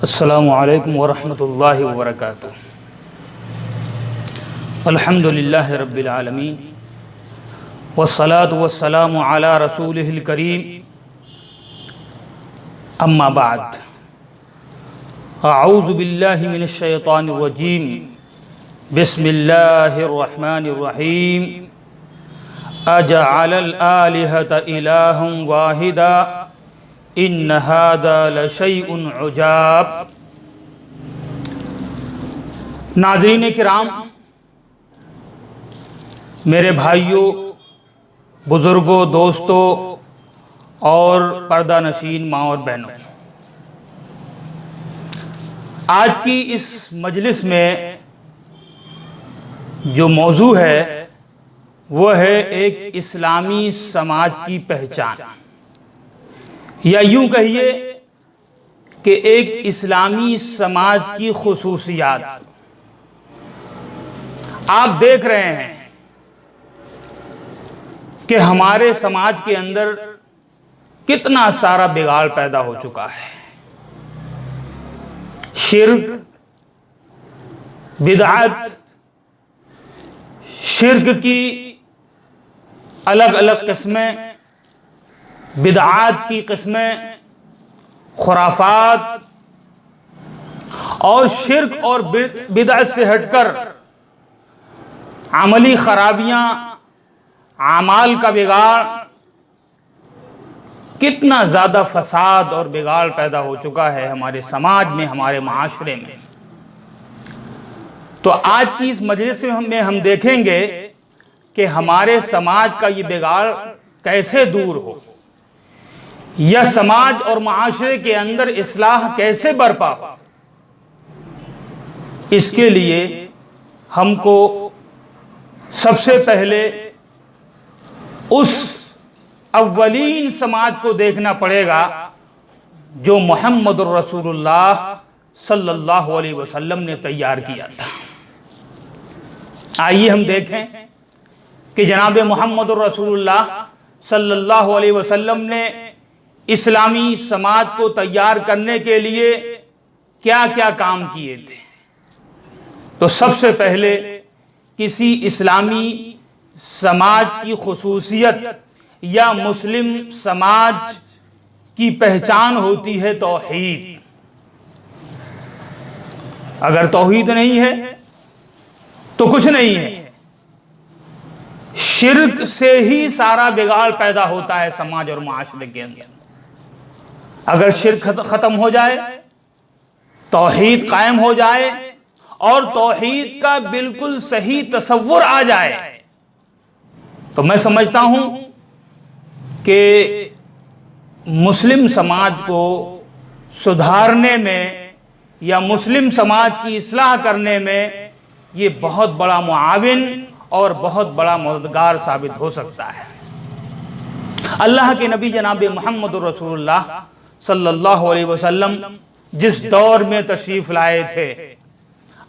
السلام علیکم ورحمۃ اللہ وبرکاتہ۔ الحمد للہ رب العالمین والصلاة والسلام علی رسولہ الکریم، اما بعد، اعوذ باللہ من الشیطان الرجیم، بسم اللہ الرحمن الرحیم۔ اجعل الآلہۃ الہا واحدا ان ھذا لشیء عجاب۔ ناظرین کرام، میرے بھائیوں، بزرگوں، دوستوں اور پردہ نشین ماں اور بہنوں، آج کی اس مجلس میں جو موضوع ہے وہ ہے ایک اسلامی سماج کی پہچان، یا یوں کہیے کہ ایک اسلامی سماج کی خصوصیات۔ آپ دیکھ رہے ہیں کہ ہمارے سماج کے اندر کتنا سارا بگاڑ پیدا ہو چکا ہے۔ شرک، بدعت، شرک کی الگ الگ قسمیں، بدعات کی قسمیں، خرافات، اور شرک اور بدعت سے ہٹ کر عملی خرابیاں، اعمال کا بگاڑ، کتنا زیادہ فساد اور بگاڑ پیدا ہو چکا ہے ہمارے سماج میں، ہمارے معاشرے میں۔ تو آج کی اس مجلس میں ہم دیکھیں گے کہ ہمارے سماج کا یہ بگاڑ کیسے دور ہو، یا سماج اور معاشرے کے اندر اصلاح کیسے برپا ہو۔ اس کے لیے ہم کو سب سے پہلے اس اولین سماج کو دیکھنا پڑے گا جو محمد الرسول اللہ صلی اللہ علیہ وسلم نے تیار کیا تھا۔ آئیے ہم دیکھیں کہ جناب محمد الرسول اللہ صلی اللہ علیہ وسلم نے اسلامی سماج کو تیار کرنے کے لیے کیا کیا کام کیے تھے۔ تو سب سے پہلے کسی اسلامی سماج کی خصوصیت یا مسلم سماج کی پہچان ہوتی ہے توحید۔ اگر توحید نہیں ہے تو کچھ نہیں ہے۔ شرک سے ہی سارا بگاڑ پیدا ہوتا ہے سماج اور معاشرے کے اندر۔ اگر شرک ختم ہو جائے، توحید قائم ہو جائے اور توحید کا بالکل صحیح تصور آ جائے، تو میں سمجھتا ہوں کہ مسلم سماج کو سدھارنے میں یا مسلم سماج کی اصلاح کرنے میں یہ بہت بڑا معاون اور بہت بڑا مددگار ثابت ہو سکتا ہے۔ اللہ کے نبی جناب محمد رسول اللہ صلی اللہ علیہ وسلم جس دور میں تشریف لائے تھے،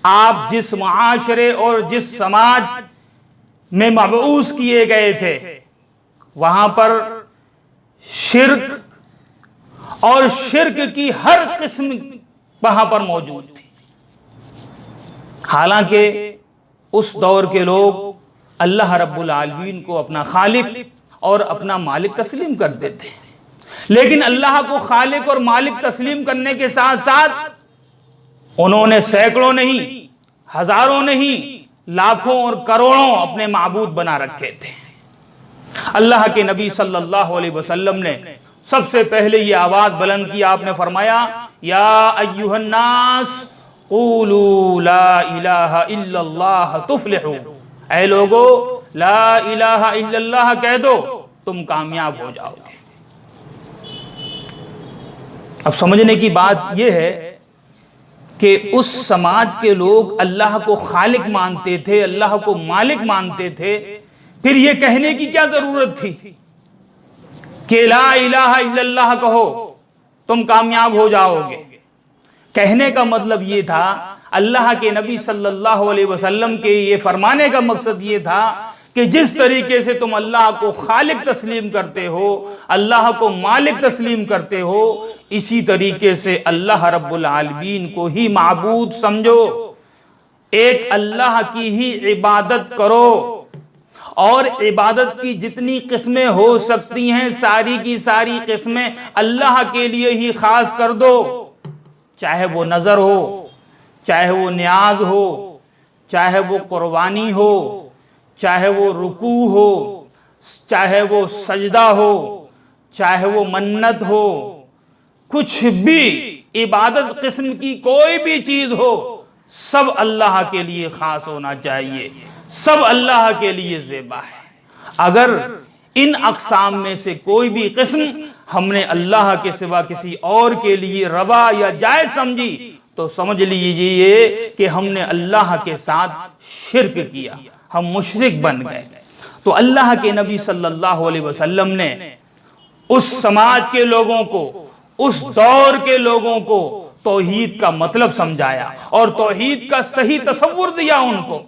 آپ جس معاشرے اور جس سماج میں مبعوث کیے گئے تھے، وہاں پر شرک اور شرک کی ہر قسم وہاں پر موجود تھی۔ حالانکہ اس دور کے لوگ اللہ رب العالمین کو اپنا خالق اور اپنا مالک تسلیم کرتے تھے، لیکن اللہ کو خالق اور مالک تسلیم کرنے کے ساتھ ساتھ انہوں نے سینکڑوں نہیں، ہزاروں نہیں، لاکھوں اور کروڑوں اپنے معبود بنا رکھے تھے۔ اللہ کے نبی صلی اللہ علیہ وسلم نے سب سے پہلے یہ آواز بلند کی، آپ نے فرمایا یا ایھا الناس قولوا لا الہ الا اللہ تفلحوا، اے لوگو لا الہ الا اللہ کہہ دو، تم کامیاب ہو جاؤ گے۔ اب سمجھنے کی بات یہ ہے کہ اس سماج کے لوگ اللہ کو خالق مانتے تھے، اللہ کو مالک مانتے تھے، پھر یہ کہنے کی کیا ضرورت تھی کہ لا الہ الا اللہ کہو تم کامیاب ہو جاؤ گے۔ کہنے کا مطلب یہ تھا، اللہ کے نبی صلی اللہ علیہ وسلم کے یہ فرمانے کا مقصد یہ تھا کہ جس طریقے سے تم اللہ کو خالق تسلیم کرتے ہو، اللہ کو مالک تسلیم کرتے ہو، اسی طریقے سے اللہ رب العالمین کو ہی معبود سمجھو، ایک اللہ کی ہی عبادت کرو، اور عبادت کی جتنی قسمیں ہو سکتی ہیں ساری کی ساری قسمیں اللہ کے لیے ہی خاص کر دو، چاہے وہ نظر ہو، چاہے وہ نیاز ہو، چاہے وہ قربانی ہو، چاہے وہ رکوع ہو، چاہے وہ سجدہ ہو، چاہے وہ منت ہو، کچھ بھی عبادت قسم کی کوئی بھی چیز ہو، سب اللہ کے لیے خاص ہونا چاہیے، سب اللہ کے لیے زیبا ہے۔ اگر ان اقسام میں سے کوئی بھی قسم ہم نے اللہ کے سوا کسی اور کے لیے روا یا جائز سمجھی تو سمجھ لیجئے کہ ہم نے اللہ کے ساتھ شرک کیا، ہم مشرک بن گئے۔ تو اللہ کے نبی صلی اللہ علیہ وسلم نے اس سماج کے لوگوں کو، اس دور کے لوگوں کو توحید کا مطلب سمجھایا اور توحید کا صحیح تصور دیا ان کو،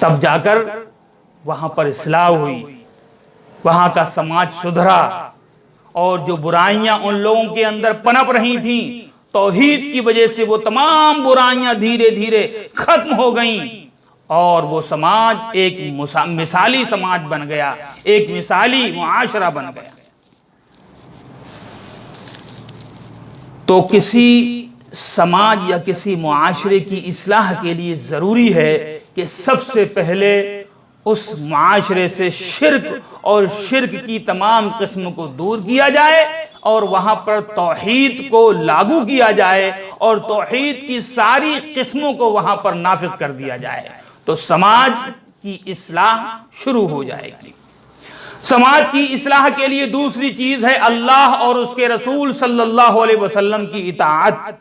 تب جا کر وہاں پر اصلاح ہوئی، وہاں کا سماج سدھرا، اور جو برائیاں ان لوگوں کے اندر پنپ رہی تھیں توحید کی وجہ سے وہ تمام برائیاں دھیرے دھیرے ختم ہو گئیں، اور وہ سماج ایک مثالی سماج بن گیا، ایک مثالی معاشرہ بن گیا۔ تو کسی سماج یا کسی معاشرے کی اصلاح کے لیے ضروری ہے کہ سب سے پہلے اس معاشرے سے شرک اور شرک کی تمام قسم کو دور کیا جائے، اور وہاں پر توحید کو لاگو کیا جائے، اور توحید کی ساری قسموں کو وہاں پر نافذ کر دیا جائے، تو سماج کی اصلاح شروع ہو جائے گی۔ سماج کی اصلاح کے لیے دوسری چیز ہے اللہ اور اس کے رسول صلی اللہ علیہ وسلم کی اطاعت۔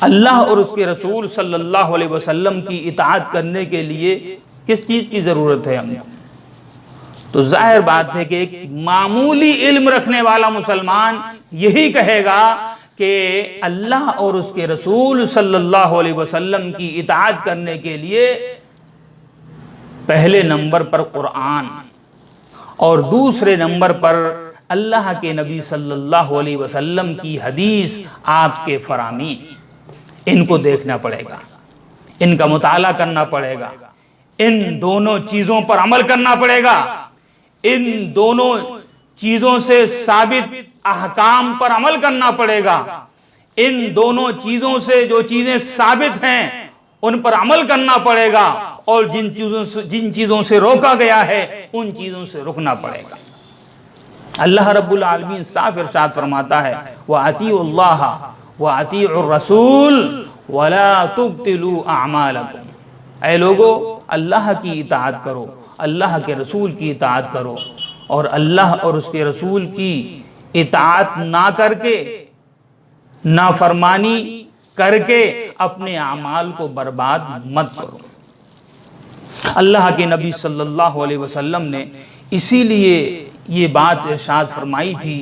اللہ اور اس کے رسول صلی اللہ علیہ وسلم کی اطاعت کرنے کے لیے کس چیز کی ضرورت ہے ہمیں؟ تو ظاہر بات ہے کہ ایک معمولی علم رکھنے والا مسلمان یہی کہے گا کہ اللہ اور اس کے رسول صلی اللہ علیہ وسلم کی اطاعت کرنے کے لیے پہلے نمبر پر قرآن، اور دوسرے نمبر پر اللہ کے نبی صلی اللہ علیہ وسلم کی حدیث، آپ کے فرامین، ان کو دیکھنا پڑے گا، ان کا مطالعہ کرنا پڑے گا، ان دونوں چیزوں پر عمل کرنا پڑے گا، ان دونوں چیزوں سے ثابت احکام پر عمل کرنا پڑے گا، ان دونوں چیزوں سے جو چیزیں ثابت ہیں ان پر عمل کرنا پڑے گا، اور جن چیزوں سے روکا گیا ہے ان چیزوں سے رکنا پڑے گا۔ اللہ رب العالمین صاف ارشاد فرماتا ہے وَأَطِيعُوا اللَّهَ وَأَطِيعُوا الرَّسُولَ وَلَا تُبْطِلُوا أَعْمَالَكُمْ، اے لوگو اللہ کی اطاعت کرو، اللہ کے رسول کی اطاعت کرو، اور اللہ اور اس کے رسول کی اطاعت نہ کر کے، نافرمانی کر کے اپنے اعمال کو برباد مت کرو۔ اللہ کے نبی صلی اللہ علیہ وسلم نے اسی لیے یہ بات ارشاد فرمائی تھی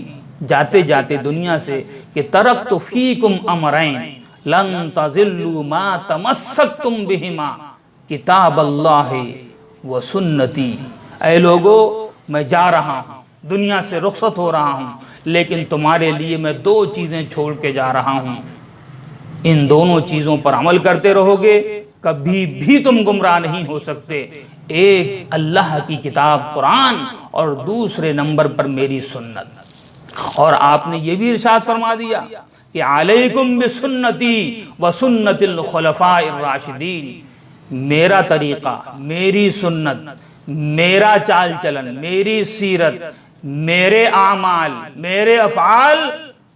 جاتے جاتے دنیا سے کہ ترکت فیکم امرین لن تضلوا ما تمسکتم بہما کتاب اللہ و سنتی، اے لوگو میں جا رہا ہوں، دنیا سے رخصت ہو رہا ہوں، لیکن تمہارے لیے میں دو چیزیں چھوڑ کے جا رہا ہوں، ان دونوں چیزوں پر عمل کرتے رہو گے کبھی بھی تم گمراہ نہیں ہو سکتے، ایک اللہ کی کتاب قرآن اور دوسرے نمبر پر میری سنت۔ اور آپ نے یہ بھی ارشاد فرما دیا کہ علیکم بسنتی وسنت الخلفاء الراشدین، میرا طریقہ، میری سنت، میرا چال چلن، میری سیرت، میرے اعمال، میرے افعال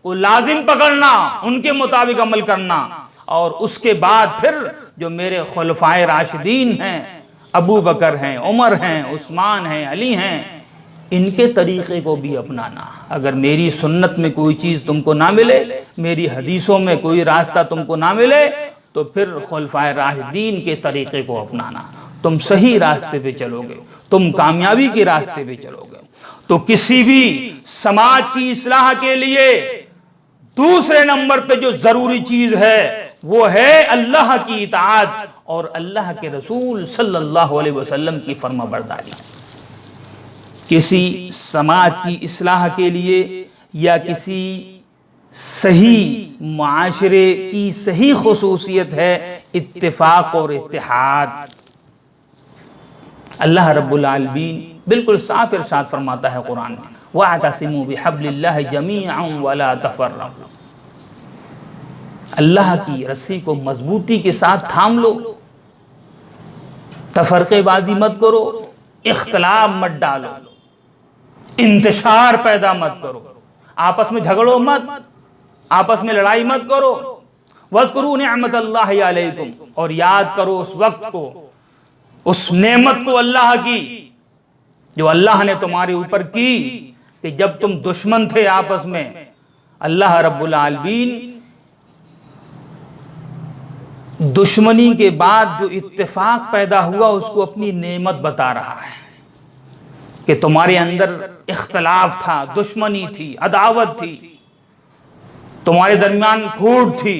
کو لازم پکڑنا، ان کے مطابق عمل کرنا، اور اس کے بعد پھر جو میرے خلفائے راشدین ہیں، ابو بکر ہیں، عمر ہیں، عثمان ہیں، علی ہیں، ان کے طریقے کو بھی اپنانا۔ اگر میری سنت میں کوئی چیز تم کو نہ ملے، میری حدیثوں میں کوئی راستہ تم کو نہ ملے، تو پھر خلفائے راشدین کے طریقے کو اپنانا، تم صحیح راستے پہ چلو گے، تم کامیابی کے راستے پہ چلو گے۔ تو کسی بھی سماج کی اصلاح کے لیے دوسرے نمبر پہ جو ضروری چیز ہے وہ ہے اللہ کی اطاعت اور اللہ کے رسول صلی اللہ علیہ وسلم کی فرما برداری۔ کسی سماج کی اصلاح کے لیے یا کسی صحیح معاشرے کی صحیح خصوصیت ہے اتفاق اور اتحاد۔ اللہ رب العالمین بالکل صاف ارشاد فرماتا ہے قرآن میں وَاعْتَصِمُوا بِحَبْلِ اللَّهِ جَمِيعًا وَلَا تَفَرَّقُوا، اللہ کی رسی کو مضبوطی کے ساتھ تھام لو، تفرقے بازی مت کرو، اختلاف مت ڈالو، انتشار پیدا مت کرو، آپس میں جھگڑو مت، آپس میں لڑائی مت کرو۔ وَاذْكُرُوا نِعْمَةَ اللَّهِ عَلَيْكُمْ، اور یاد کرو اس وقت کو، اس نعمت کو اللہ کی جو اللہ نے تمہارے اوپر کی کہ جب تم دشمن تھے آپس میں، اللہ رب العالمین دشمنی کے بعد جو اتفاق پیدا ہوا اس کو اپنی نعمت بتا رہا ہے کہ تمہارے اندر اختلاف تھا، دشمنی تھی، عداوت تھی، تمہارے درمیان پھوٹ تھی،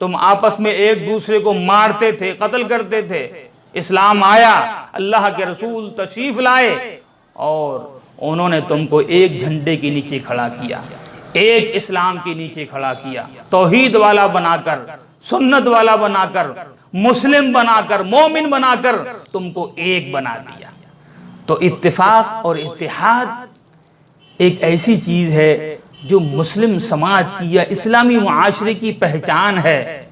تم آپس میں ایک دوسرے کو مارتے تھے، قتل کرتے تھے۔ اسلام آیا، اللہ کے رسول تشریف لائے اور انہوں نے تم کو ایک جھنڈے کے نیچے کھڑا کیا، ایک اسلام کے نیچے کھڑا کیا، توحید والا بنا کر، سنت والا بنا کر، مسلم بنا کر، مومن بنا کر تم کو ایک بنا دیا۔ تو اتفاق اور اتحاد ایک ایسی چیز ہے جو مسلم سماج کی یا اسلامی معاشرے کی پہچان ہے۔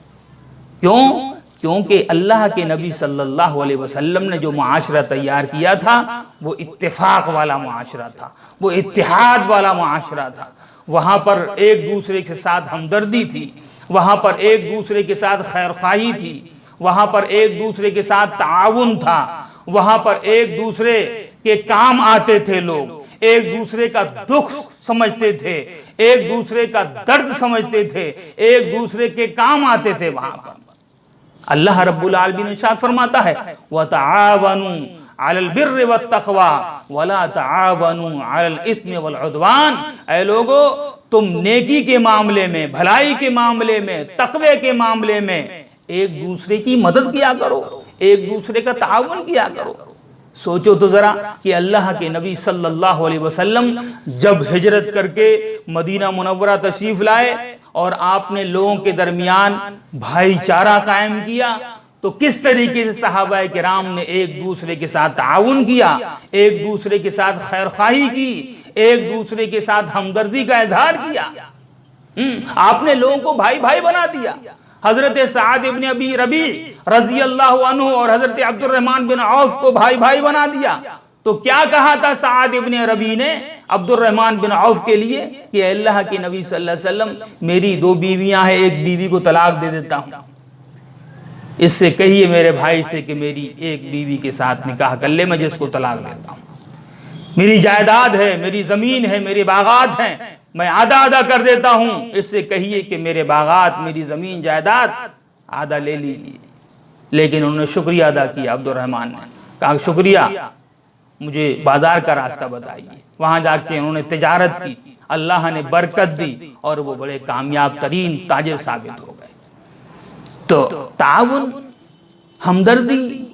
کیوں؟ کیونکہ اللہ کے نبی صلی اللہ علیہ وسلم نے جو معاشرہ تیار کیا تھا وہ اتفاق والا معاشرہ تھا، وہ اتحاد والا معاشرہ تھا۔ وہاں پر ایک دوسرے کے ساتھ ہمدردی تھی، وہاں پر ایک دوسرے کے ساتھ خیرخواہی تھی، وہاں پر ایک دوسرے کے ساتھ تعاون تھا، وہاں پر ایک دوسرے کے کام آتے تھے، لوگ ایک دوسرے کا دکھ سمجھتے تھے، ایک دوسرے کا درد سمجھتے تھے، ایک دوسرے کے کام آتے تھے۔ وہاں پر اللہ رب العالمین ارشاد فرماتا ہے وَتَعَاوَنُوا عَلَى الْبِرِّ وَالتَّقْوَى وَلَا تَعَاوَنُوا عَلَى الْإِثْمِ وَالْعُدْوَانِ، اے لوگو تم نیکی کے معاملے میں، بھلائی کے معاملے میں، تقوی کے معاملے میں ایک دوسرے کی مدد کیا کرو، ایک دوسرے کا تعاون کیا کرو۔ سوچو تو ذرا کہ اللہ کے نبی صلی اللہ علیہ وسلم جب ہجرت کر کے مدینہ منورہ تشریف لائے اور آپ نے لوگوں کے درمیان بھائی چارہ قائم کیا تو کس طریقے سے صحابہ کرام نے ایک دوسرے کے ساتھ تعاون کیا، ایک دوسرے کے ساتھ خیرخواہی کی، ایک دوسرے کے ساتھ ہمدردی کا اظہار کیا۔ آپ نے لوگوں کو بھائی بھائی بنا دیا۔ حضرت سعد ابن ابی ربیع رضی اللہ عنہ اور حضرت عبد الرحمن بن عوف کو بھائی بھائی بنا دیا۔ تو کیا کہا تھا سعد ابن ربیع نے عبد الرحمن بن عوف کے لیے کہ اے اللہ کے نبی صلی اللہ علیہ وسلم میری 2 بیویاں ہیں، ایک بیوی کو طلاق دے دیتا ہوں، اس سے کہیے میرے بھائی سے کہ میری ایک بیوی کے ساتھ نکاح کر لے، میں جس کو طلاق دیتا ہوں، میری جائیداد ہے، میری زمین ہے، میرے باغات ہیں، میں آدھا آدھا کر دیتا ہوں، اس سے کہیے کہ میرے باغات، میری زمین جائیداد آدھا لے لیجیے۔ لیکن انہوں نے شکریہ ادا کیا، عبد الرحمن نے کہا شکریہ، مجھے بازار کا راستہ بتائیے۔ وہاں جا کے انہوں نے تجارت کی، اللہ نے برکت دی اور وہ بڑے کامیاب ترین تاجر ثابت ہو گئے۔ تو تعاون، ہمدردی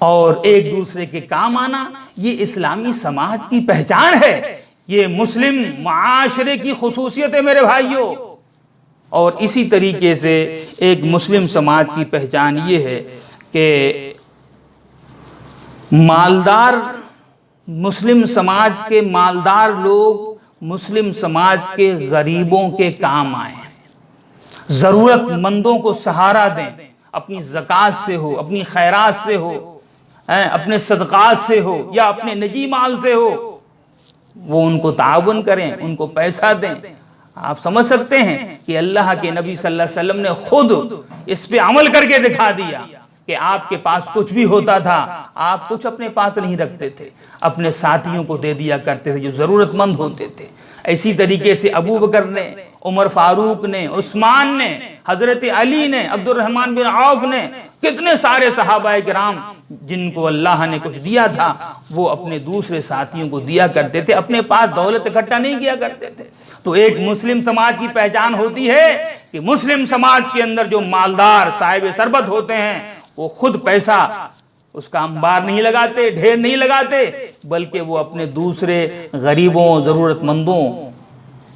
اور ایک دوسرے کے کام آنا یہ اسلامی سماج کی پہچان ہے، یہ مسلم معاشرے کی خصوصیت ہے میرے بھائیوں۔ اور اسی طریقے سے ایک مسلم سماج کی پہچان یہ ہے کہ مالدار مسلم سماج کے مالدار لوگ مسلم سماج کے غریبوں کے کام آئیں، ضرورت مندوں کو سہارا دیں، اپنی زکوٰۃ سے ہو، اپنی خیرات سے ہو، اپنے صدقات سے ہو یا اپنے نجی مال سے ہو، وہ ان کو تعاون کریں، ان کو پیسہ دیں۔ آپ سمجھ سکتے ہیں کہ اللہ کے نبی صلی اللہ علیہ وسلم نے خود اس پہ عمل کر کے دکھا دیا کہ آپ کے پاس کچھ بھی ہوتا تھا آپ کچھ اپنے پاس نہیں رکھتے تھے، اپنے ساتھیوں کو دے دیا کرتے تھے جو ضرورت مند ہوتے تھے۔ اسی طریقے سے ابو بکر نے، عمر فاروق نے، عثمان نے، حضرت علی نے، عبد الرحمن بن عوف نے، کتنے سارے صحابہ کرام جن کو اللہ نے کچھ دیا تھا وہ اپنے دوسرے ساتھیوں کو دیا کرتے تھے، اپنے پاس دولت اکٹھا نہیں کیا کرتے تھے۔ تو ایک مسلم سماج کی پہچان ہوتی ہے کہ مسلم سماج کے اندر جو مالدار صاحب ثروت ہوتے ہیں وہ خود پیسہ اس کا انبار نہیں لگاتے، ڈھیر نہیں لگاتے، بلکہ وہ اپنے دوسرے غریبوں ضرورت مندوں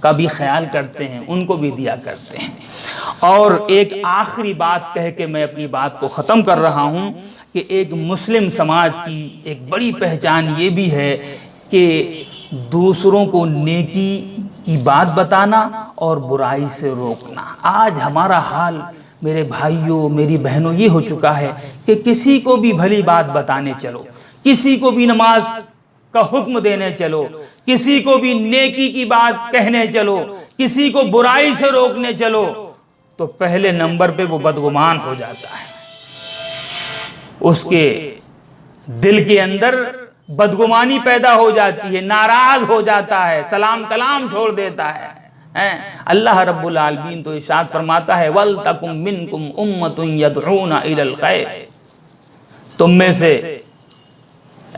کا بھی خیال کرتے ہیں، ان کو بھی دیا کرتے ہیں۔ اور ایک آخری بات کہہ کے میں اپنی بات کو ختم کر رہا ہوں کہ ایک مسلم سماج کی ایک بڑی پہچان یہ بھی ہے کہ دوسروں کو نیکی کی بات بتانا اور برائی سے روکنا۔ آج ہمارا حال میرے بھائیوں میری بہنوں یہ ہو چکا ہے کہ کسی کو بھی بھلی بات بتانے چلو، کسی کو بھی نماز کا حکم دینے چلو، کسی کو بھی نیکی کی بات کہنے چلو، کسی کو برائی سے روکنے چلو، تو پہلے نمبر پہ وہ بدگمان ہو جاتا ہے، اس کے دل کے اندر بدگمانی پیدا ہو جاتی ہے، ناراض ہو جاتا ہے، سلام کلام چھوڑ دیتا ہے۔ اللہ رب العالمین تو ارشاد فرماتا ہے وَلْتَكُمْ مِنْكُمْ أُمَّةٌ يَدْعُونَ إِلَى الْخَيْرِ، تم میں سے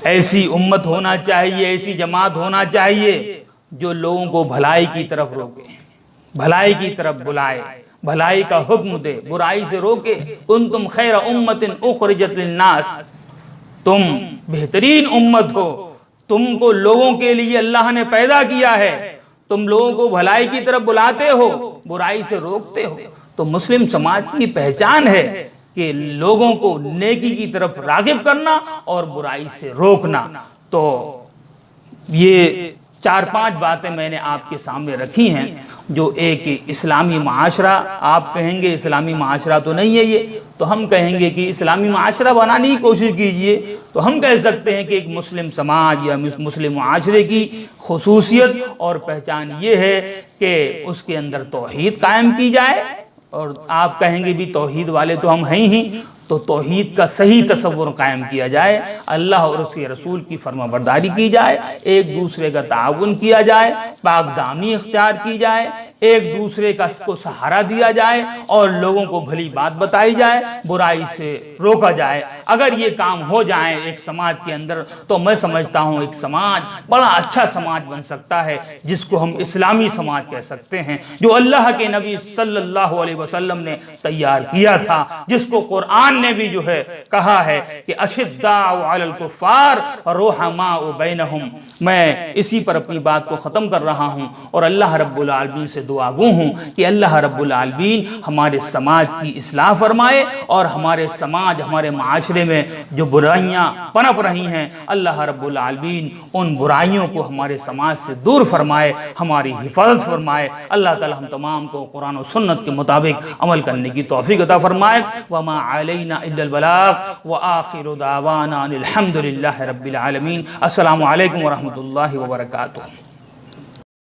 ایسی امت ہونا چاہیے، ایسی جماعت ہونا چاہیے جو لوگوں کو بھلائی کی طرف روکے، بھلائی کی طرف بلائے، بھلائی کا حکم دے، برائی سے روکے۔ كُنْتُمْ خَيْرَ أُمَّةٍ أُخْرِجَتْ لِلنَّاسِ، تم بہترین امت ہو، تم کو لوگوں کے لیے اللہ نے پیدا کیا ہے، تم لوگوں کو بھلائی کی طرف بلاتے ہو، برائی سے روکتے ہو۔ تو مسلم سماج کی پہچان ہے کہ لوگوں کو نیکی کی طرف راغب کرنا اور برائی سے روکنا۔ تو یہ 4-5 باتیں میں نے آپ کے سامنے رکھی ہیں جو ایک اسلامی معاشرہ، آپ کہیں گے اسلامی معاشرہ تو نہیں ہے یہ، تو ہم کہیں گے کہ اسلامی معاشرہ بنانے کی کوشش کیجئے۔ تو ہم کہہ سکتے ہیں کہ ایک مسلم سماج یا مسلم معاشرے کی خصوصیت اور پہچان یہ ہے کہ اس کے اندر توحید قائم کی جائے، اور آپ کہیں گے بھی توحید والے تو ہم ہیں ہی، تو توحید کا صحیح تصور قائم کیا جائے، اللہ اور اس کے رسول کی فرما برداری کی جائے، ایک دوسرے کا تعاون کیا جائے، پاک دامنی اختیار کی جائے، ایک دوسرے کو سہارا دیا جائے، اور لوگوں کو بھلی بات بتائی جائے، برائی سے روکا جائے۔ اگر یہ کام ہو جائیں ایک سماج کے اندر تو میں سمجھتا ہوں ایک سماج بڑا اچھا سماج بن سکتا ہے، جس کو ہم اسلامی سماج کہہ سکتے ہیں، جو اللہ کے نبی صلی اللہ علیہ وسلم نے تیار کیا تھا، جس کو قرآن نے بھی جو ہے کہا ہے کہ اشداء علی الکفار رحماء بینہم۔ میں اسی پر اپنی بات کو ختم کر رہا ہوں، اور اللہ رب العالمین سے دعا گو ہوں کہ اللہ رب العالمین ہمارے سماج کی اصلاح فرمائے، اور ہمارے سماج ہمارے معاشرے میں جو برائیاں پنپ رہی ہیں، اللہ رب العالمین ان برائیوں کو ہمارے سماج سے دور فرمائے، ہماری حفاظت فرمائے۔ اللہ تعالی ہم تمام کو قرآن و سنت کے مطابق عمل کرنے کی توفیق عطا فرمائے۔ وما علینا الا البلاغ وآخر دعوانا ان الحمد للہ رب العالمین۔ السلام علیکم ورحمۃ اللہ وبرکاتہ۔